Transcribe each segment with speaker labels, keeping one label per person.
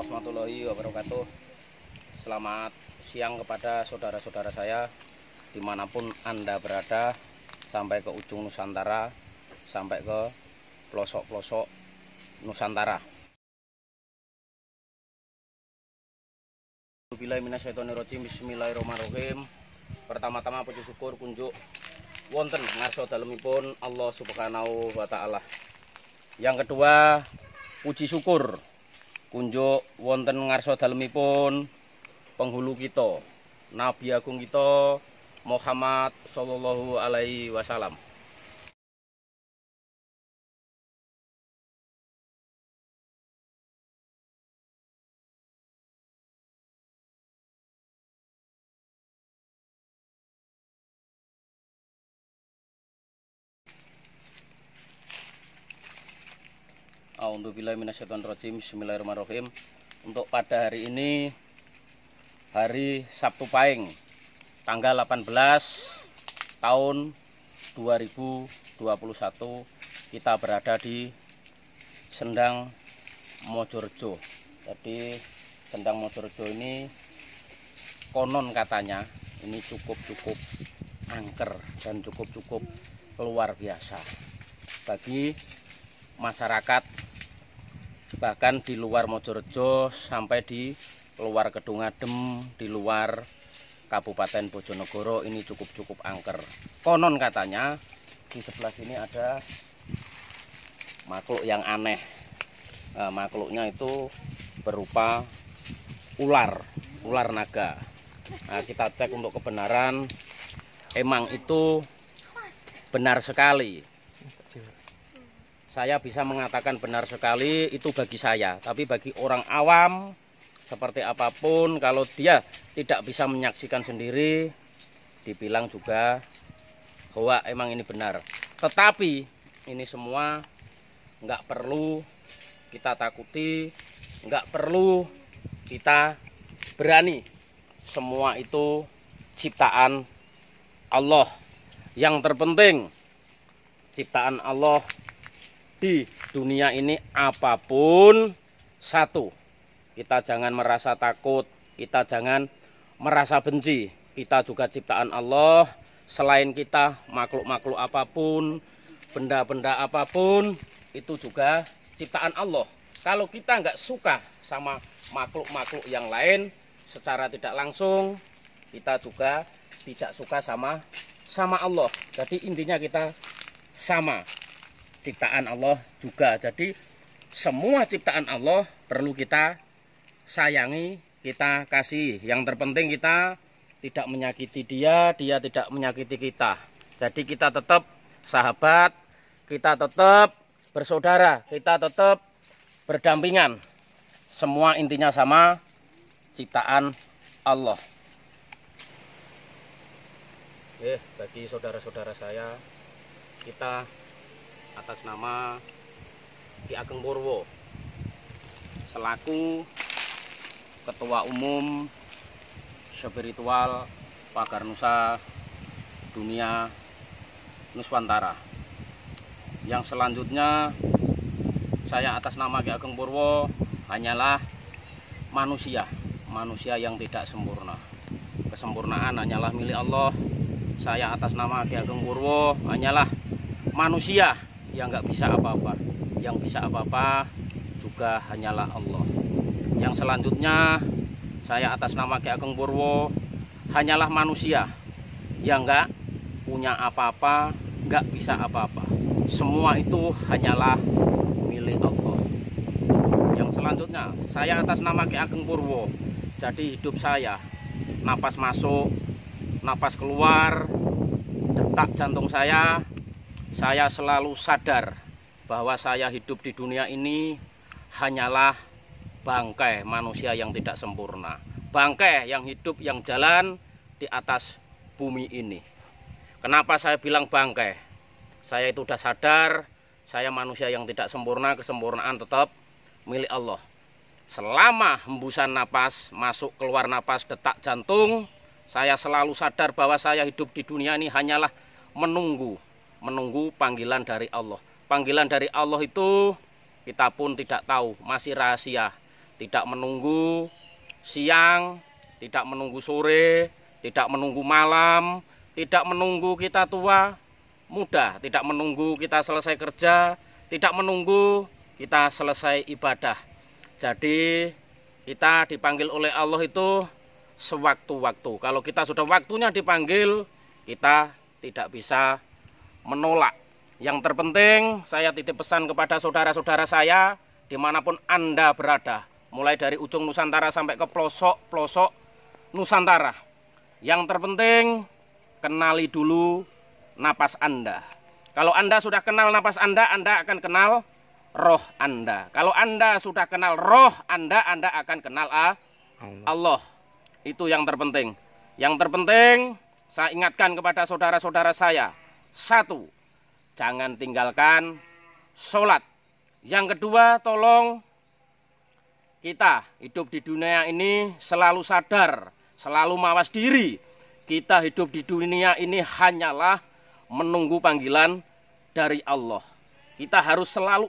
Speaker 1: warahmatullahi wabarakatuh. Selamat siang kepada saudara-saudara saya dimanapun Anda berada, sampai ke ujung Nusantara, sampai ke pelosok-pelosok Nusantara. Bismillahirrahmanirrahim. Pertama-tama puji syukur kunjuk wonten ngarsa dalemipun Allah Subhanahu wa taala. Yang kedua, puji syukur kunjuk wonten ngarsa dalemipun penghulu kita, Nabi Agung kita Muhammad sallallahu alaihi wasallam. A'udzubillahi minasyaitonirrajim. Bismillahirrahmanirrahim. Untuk pada hari ini, hari Sabtu Pahing, tanggal 18 tahun 2021, kita berada di Sendang Mojorejo. Jadi Sendang Mojorejo ini konon katanya ini cukup angker dan cukup luar biasa bagi masyarakat, bahkan di luar Mojorejo sampai di luar Kedungadem, di luar Kabupaten Bojonegoro ini cukup angker. Konon katanya di sebelah sini ada makhluk yang aneh. Nah, makhluknya itu berupa ular naga. Nah, kita cek untuk kebenaran, emang itu benar sekali. Saya bisa mengatakan benar sekali itu bagi saya, tapi bagi orang awam seperti apapun, kalau dia tidak bisa menyaksikan sendiri, dibilang juga bahwa emang ini benar. Tetapi ini semua nggak perlu kita takuti, nggak perlu kita berani. Semua itu ciptaan Allah. Yang terpenting ciptaan Allah di dunia ini apapun satu. Kita jangan merasa takut, kita jangan merasa benci. Kita juga ciptaan Allah. Selain kita, makhluk-makhluk apapun, benda-benda apapun, itu juga ciptaan Allah. Kalau kita nggak suka sama makhluk-makhluk yang lain, secara tidak langsung kita juga tidak suka sama Allah. Jadi intinya kita sama. Ciptaan Allah juga. Jadi semua ciptaan Allah perlu kita sayangi, kita kasih. Yang terpenting kita tidak menyakiti dia tidak menyakiti kita. Jadi kita tetap sahabat, kita tetap bersaudara, kita tetap berdampingan. Semua intinya sama, ciptaan Allah. Bagi saudara-saudara saya, kita atas nama Ki Ageng Purwo selaku Ketua Umum Spiritual Pagar Nusa Dunia Nuswantara. Yang selanjutnya, saya atas nama Ki Ageng Purwo hanyalah manusia yang tidak sempurna. Kesempurnaan hanyalah milik Allah. Saya atas nama Ki Ageng Purwo hanyalah manusia yang nggak bisa apa-apa. Yang bisa apa-apa juga hanyalah Allah. Yang selanjutnya, saya atas nama Ki Ageng Purwo hanyalah manusia yang nggak punya apa-apa, nggak bisa apa-apa. Semua itu hanyalah milik Allah. Yang selanjutnya, saya atas nama Ki Ageng Purwo, jadi hidup saya, napas masuk, napas keluar, detak jantung saya selalu sadar bahwa saya hidup di dunia ini hanyalah bangkai manusia yang tidak sempurna. Bangkai yang hidup, yang jalan di atas bumi ini. Kenapa saya bilang bangkai? Saya itu sudah sadar, saya manusia yang tidak sempurna, kesempurnaan tetap milik Allah. Selama hembusan napas, masuk keluar napas, detak jantung, saya selalu sadar bahwa saya hidup di dunia ini hanyalah menunggu panggilan dari Allah. Panggilan dari Allah itu kita pun tidak tahu, masih rahasia. tidak menunggu siang, tidak menunggu sore, tidak menunggu malam, tidak menunggu kita tua, muda, tidak menunggu kita selesai kerja, tidak menunggu kita selesai ibadah. Jadi kita dipanggil oleh Allah itu sewaktu-waktu. Kalau kita sudah waktunya dipanggil, kita tidak bisa menolak. Yang terpenting saya titip pesan kepada saudara-saudara saya dimanapun Anda berada, mulai dari ujung Nusantara sampai ke pelosok-pelosok Nusantara. Yang terpenting kenali dulu napas Anda. Kalau Anda sudah kenal napas Anda akan kenal roh Anda. Kalau Anda sudah kenal roh Anda akan kenal Allah. Itu yang terpenting. Yang terpenting saya ingatkan kepada saudara-saudara saya. Satu, jangan tinggalkan sholat. Yang kedua, tolong kita hidup di dunia ini selalu sadar, selalu mawas diri. Kita hidup di dunia ini hanyalah menunggu panggilan dari Allah. Kita harus selalu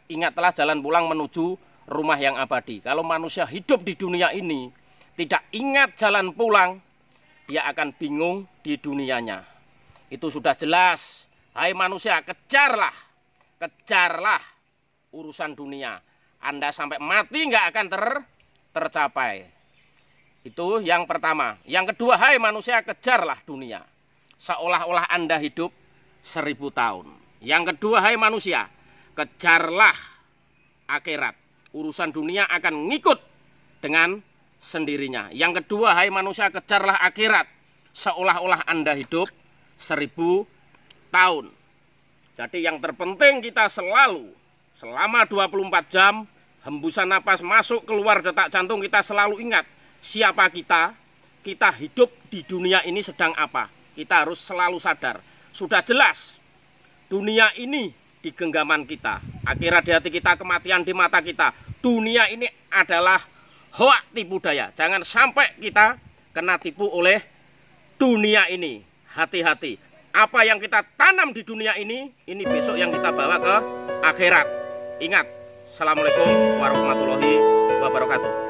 Speaker 1: ingatlah jalan pulang menuju rumah yang abadi. Kalau manusia hidup di dunia ini tidak ingat jalan pulang, dia akan bingung di dunianya. Itu sudah jelas. Hai manusia, kejarlah urusan dunia. Anda sampai mati nggak akan tercapai. Itu yang pertama. Yang kedua, hai manusia, kejarlah dunia. Seolah-olah Anda hidup 1000 tahun. Yang kedua, hai manusia, kejarlah akhirat. Urusan dunia akan ngikut dengan sendirinya. Yang kedua, hai manusia, kejarlah akhirat. Seolah-olah Anda hidup 1000 tahun. Jadi yang terpenting kita selalu selama 24 jam hembusan napas masuk keluar detak jantung, kita selalu ingat siapa kita hidup di dunia ini sedang apa. Kita harus selalu sadar. Sudah jelas dunia ini di genggaman kita, akhirat di hati kita, kematian di mata kita. Dunia ini adalah hoak tipu daya. Jangan sampai kita kena tipu oleh dunia ini. Hati-hati. Apa yang kita tanam di dunia ini besok yang kita bawa ke akhirat. Ingat. Assalamualaikum warahmatullahi wabarakatuh.